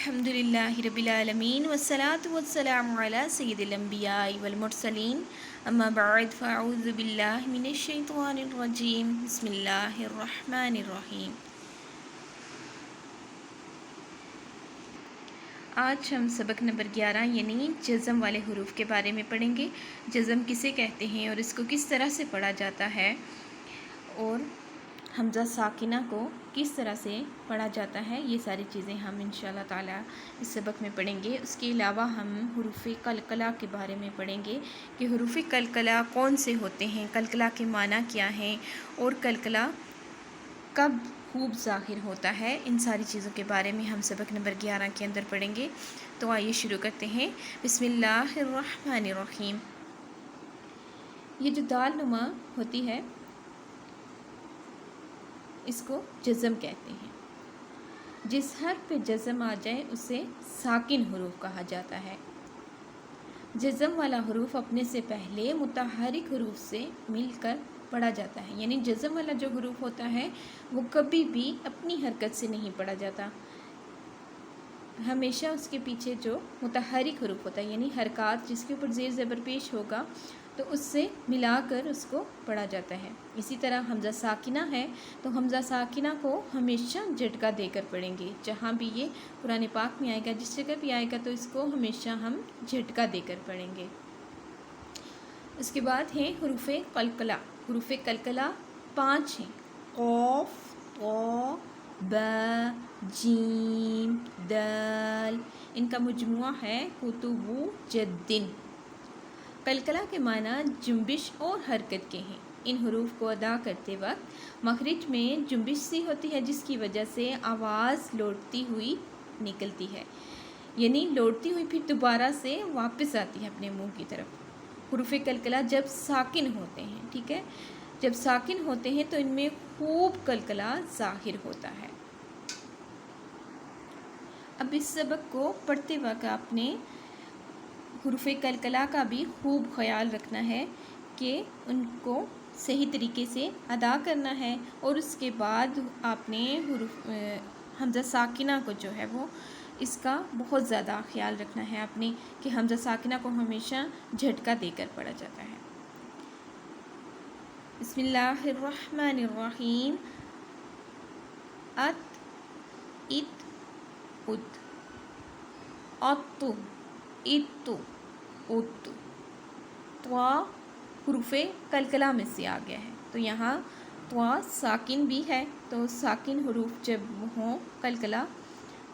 अल्हम्दुलिल्लाहि रब्बिल आलमीन वस्सलातु वस्सलामु अला सय्यिदिल अंबियाइ वल मुरसलीन अम्मा बअद फ़अऊज़ु बिल्लाहि मिनश शैतानिर रजीम बिस्मिल्लाहिर रहमानिर रहीम। आज हम सबक नंबर 11 यानी जज़म वाले हरूफ के बारे में पढ़ेंगे। जज़म किसे कहते हैं और इसको किस तरह से पढ़ा जाता है और हमज़ा साकिना को किस तरह से पढ़ा जाता है, ये सारी चीज़ें हम इंशाअल्लाह ताला इस सबक में पढ़ेंगे। उसके अलावा हम हरूफ कलकला के बारे में पढ़ेंगे कि हरूफ कलकला कौन से होते हैं, कलकला के माना क्या हैं और कलकला कब खूब ज़ाहिर होता है। इन सारी चीज़ों के बारे में हम सबक नंबर 11 के अंदर पढ़ेंगे। तो आइए शुरू करते हैं। बिस्मिल्लाहिर्रहमानिर्रहीम। ये जो दाल नुमा होती है इसको जज़म कहते हैं। जिस हर्फ पे जज़म आ जाए उसे साकिन हरूफ कहा जाता है। जज़म वाला हरूफ अपने से पहले मुतहरिक हरूफ से मिलकर पढ़ा जाता है, यानी जज़म वाला जो हरूफ होता है वो कभी भी अपनी हरकत से नहीं पढ़ा जाता। हमेशा उसके पीछे जो मुतहरिक हरूफ होता है यानी हरकत जिसके ऊपर ज़ेर ज़बर पेश होगा तो उससे मिलाकर उसको पढ़ा जाता है। इसी तरह हमज़ा साकिना है तो हमज़ा साकिना को हमेशा झटका देकर पढ़ेंगे। जहाँ भी ये कुरान पाक में आएगा, जिस जगह भी आएगा तो इसको हमेशा हम झटका देकर पढ़ेंगे। उसके बाद है हरूफ कलकला। हरूफ कलकला 5 हैं। क़ाफ़, क़ा, बा, जीम, दाल। इनका मजमुआ है कुतुबु जद्दिन। कलकला के माना जुम्बिश और हरकत के हैं। इन हरूफ को अदा करते वक्त मखरिज में जुम्बिश सी होती है जिसकी वजह से आवाज़ लौटती हुई निकलती है, यानी लौटती हुई फिर दोबारा से वापस आती है अपने मुंह की तरफ। हरूफ कलकला जब साकिन होते हैं, ठीक है, जब साकिन होते हैं तो इनमें खूब कलकला ज़ाहिर होता है। अब इस सबक को पढ़ते वक्त आपने हरूफ कलकला का भी खूब ख्याल रखना है कि उनको सही तरीके से अदा करना है और उसके बाद आपने हमज़ा साकिना को जो है वो इसका बहुत ज़्यादा ख्याल रखना है आपने कि हमज़ा साकिना को हमेशा झटका देकर पढ़ा जाता है। बिस्मिल्लाहिर्रहमानिर्रहीम। अत, इत, उत, अत्तु, इत्तु, उत्तु। त्वा हरूफ कलकला में से आ गया है तो यहाँ त्वा साकिन भी है, तो साकिन हरूफ जब हों कलकला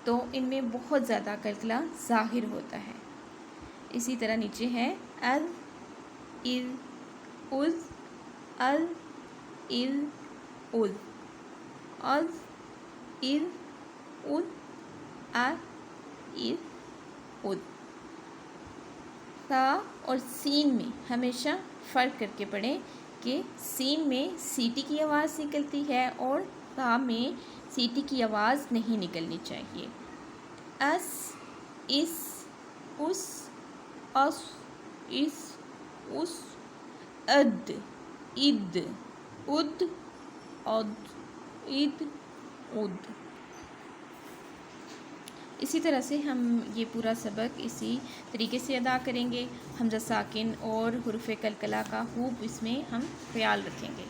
तो इनमें बहुत ज़्यादा कलकला ज़ाहिर होता है। इसी तरह नीचे है अल, इल, उज़, अल, इल, उज़, अज़, इल, उज़, अ, इल, उज़। सा और सीन में हमेशा फ़र्क करके पढ़ें कि सीन में सीटी की आवाज़ निकलती है और सा में सीटी की आवाज़ नहीं निकलनी चाहिए। अस, इस, उस, अस, इस, उस, अद, इद, उद, अद, इद, उद। इसी तरह से हम ये पूरा सबक इसी तरीके से अदा करेंगे। हमज़ा साकिन और हरूफ कलकला का खूब इसमें हम ख्याल रखेंगे।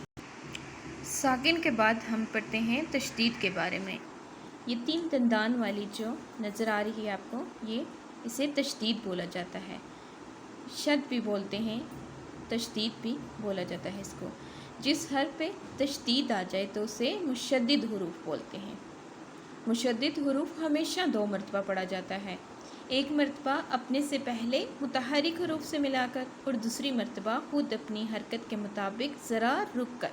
साकिन के बाद हम पढ़ते हैं तशदीद के बारे में। ये 3 दंदान वाली जो नज़र आ रही है आपको, ये इसे तशदीद बोला जाता है। शद भी बोलते हैं, तशदीद भी बोला जाता है इसको। जिस हर्फ पे तशदीद आ जाए तो उसे मुशद्दिद हरूफ बोलते हैं। मुशद्दिद हरूफ हमेशा 2 मरतबा पढ़ा जाता है। एक मरतबा अपने से पहले मुतहरिक हरूफ से मिलाकर और दूसरी मरतबा खुद अपनी हरकत के मुताबिक ज़रा रुक कर,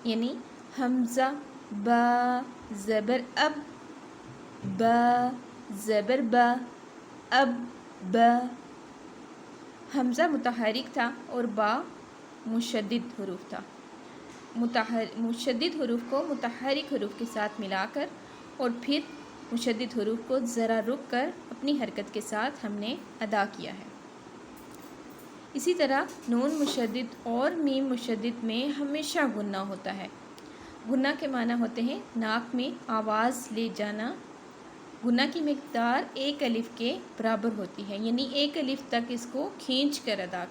यानी हमज़ा बा ज़बर अब, बा ज़बर बा, अब बा। हमज़ा मुतहरिक था और बा मुशद्दिद हरूफ था। मुशद्दिद हरूफ को मुतहरिक हरूफ के साथ मिलाकर और फिर मुशद्दिद हरूफ को ज़रा रुक कर अपनी हरकत के साथ हमने अदा किया है। इसी तरह नून मुशद्दिद और मीम मुशद्दिद में हमेशा गुन्ना होता है। गुन्ना के माना होते हैं नाक में आवाज़ ले जाना گنا کی مقدار ایک الف کے برابر ہوتی ہے، یعنی ایک الف تک اس کو کھینچ کر ادا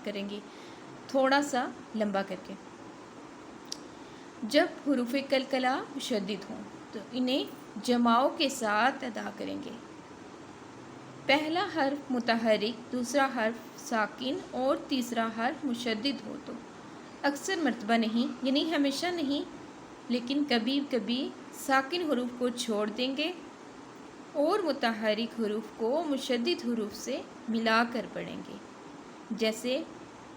کریں گے، تھوڑا سا لمبا کر کے۔ جب حروف قلقلہ مشدد ہوں تو انہیں جماؤ کے ساتھ ادا کریں گے۔ پہلا حرف متحرک، دوسرا حرف ساکن اور تیسرا حرف مشدد ہو تو اکثر مرتبہ نہیں، یعنی ہمیشہ نہیں، لیکن کبھی کبھی ساکن حروف کو چھوڑ دیں گے اور متحرک حروف کو مشدد حروف سے ملا کر پڑھیں گے، جیسے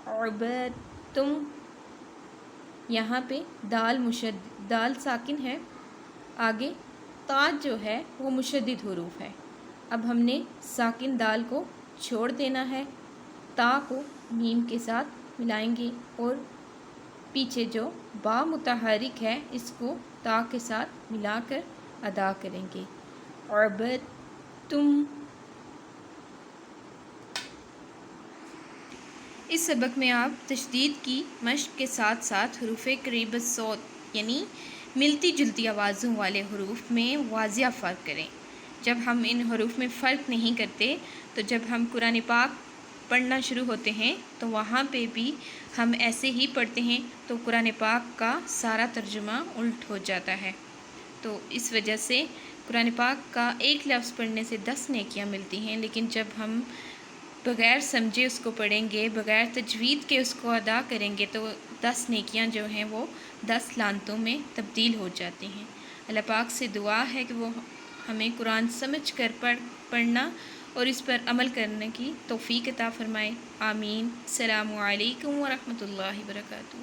عبدتم۔ یہاں پہ دال ساکن ہے، آگے تا جو ہے وہ مشدد حروف ہے۔ اب ہم نے ساکن دال کو چھوڑ دینا ہے، تا کو میم کے ساتھ ملائیں گے اور پیچھے جو با متحرک ہے اس کو تا کے ساتھ ملا کر ادا کریں گے، عبدتم۔ اس سبق میں آپ تشدید کی مشق کے ساتھ ساتھ حروف قریب الصوت یعنی ملتی جلتی آوازوں والے حروف میں واضح فرق کریں۔ جب ہم ان حروف میں فرق نہیں کرتے تو جب ہم قرآن پاک پڑھنا شروع ہوتے ہیں تو وہاں پہ بھی ہم ایسے ہی پڑھتے ہیں تو قرآن پاک کا سارا ترجمہ الٹ ہو جاتا ہے۔ تو اس وجہ سے قرآن پاک کا ایک لفظ پڑھنے سے 10 نیکیاں ملتی ہیں، لیکن جب ہم بغیر سمجھے اس کو پڑھیں گے، بغیر تجوید کے اس کو ادا کریں گے تو 10 نیکیاں جو ہیں وہ 10 لعنتوں میں تبدیل ہو جاتی ہیں۔ اللہ پاک سے دعا ہے کہ وہ ہمیں قرآن سمجھ کر پڑھنا اور اس پر عمل کرنے کی توفیق عطا فرمائے، آمین۔ السلام علیکم ورحمۃ اللہ وبرکاتہ۔